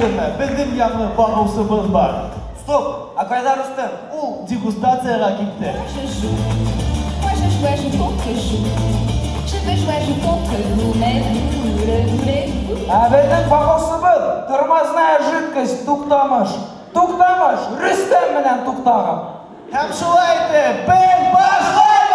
Білесіздерме, біздің яңы бағаусыбыз бар. Стоп, а қайда Рүстем? Ол дегустацияға кетті. Moi je choisis pour que je veux choisir pour que vous, mais vous le voulez-vous? Біздің бағаусыбыз тормозная жидкость туқтамыш. Туқтамыш, Рүстем менен туқтағым. Hem şulaydı, ben başlayayım!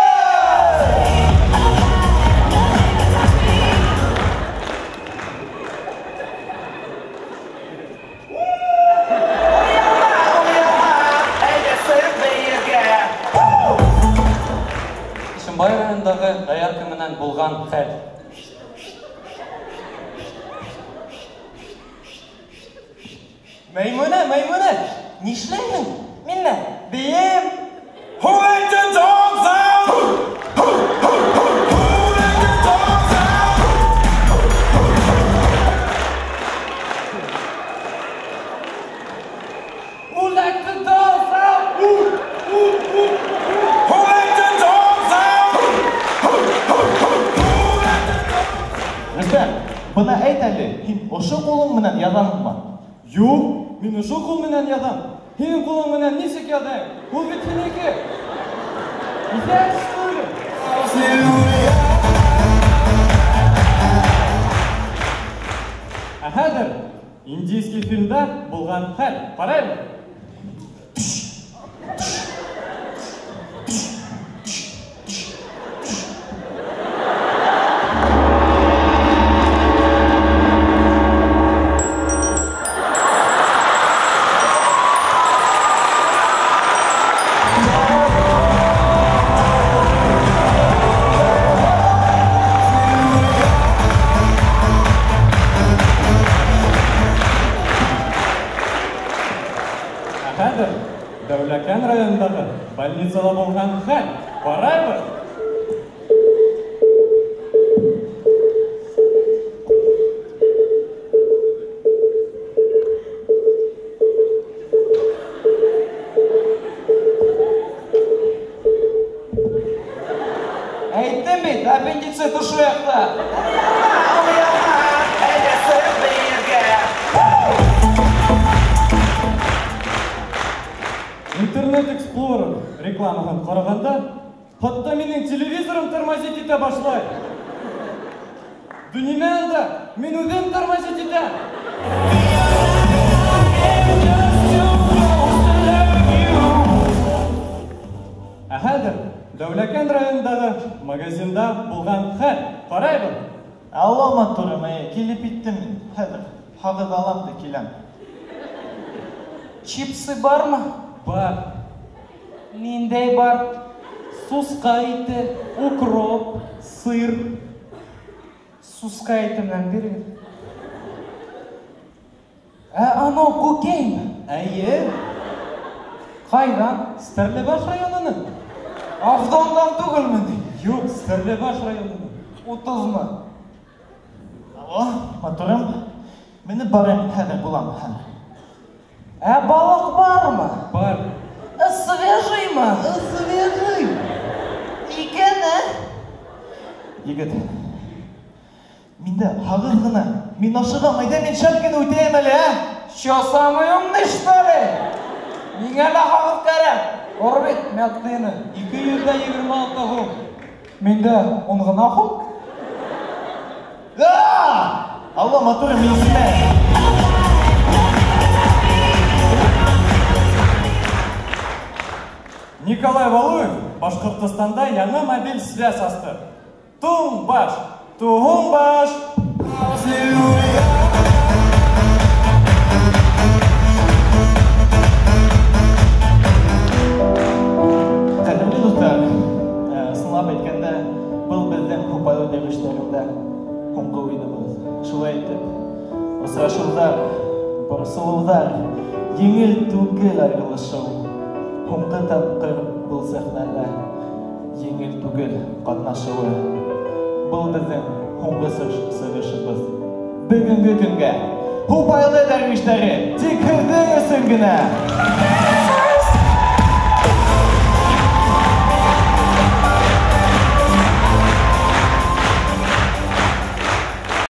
Ишимбай районундағы доярка менен болған хәл. Мәймүнә, нишләйсең? Минне бейем. Рүстем, бұна әйт әлі, хин ошы қолың менен язамын ба? Yok, мен ошо кол менен ядам. Сенин колуң менен несек ядайм? Бул бит сеники. Исәк сүйрү. Хәзер индийский фильмда булган хәл. Карайбы? Хәзер Дәүләкән районындагы больницада булган хәл. Карайбы? Әйттем бит, аппендицит ушу якта. Интернет Explorer рекламадан караганда, хатта менин телевизорым тормозить ите башлай. Дүниемдә мен үзем тормозить итәм. Хәзер Дәүләкән районындагы магазинда булган хәл. Карайбы? Алло, матурым, келіп иттім, хәзір, хағыз аламды келем. Чипсы бармы? Бар. Ниндей бар? Суска ите, укроп, сыр. Суска итемнән бирегез. Анау кокейн. Әйе. Кайдан? Стәрлебаш районының. Авдондан түгелмени? Юк, Стәрлебаш районының. 30-мы? Алло, матурым, мені барым хәзір булам хәзір. Балык бармы? Бар. Свежиймы? Свежий. Икені? Егет, менде хағыз ғына, мен ашыға майда мен шапкені өтейім әлі, Що самый умный, что ли? Миңа да хағыз кәрі. Орбит, мәттейіні. 226 ғым. Менде он ғына хұм? Алло, матурым, мен сіле. Николай Валуев Башқұртстанда яңа мобиль связь асты. Туңбаш, туңбаш. Қадірлі достар, сынлап еткенде, бұл біздің Хупайлы дегіштерінде қомқы ойдымыз. Шылай етіп, осырашылдар, бұрсылудар, еңіл түгел айрылышау. Қомқы тапқыр бұл сәхнәлі, еңіл түгел қатнашуы. Бұл біздің қомқы сырышыбыз. Бүгінгі күнге Хупайлы дәрвиштері тек кірдің өсінгіні.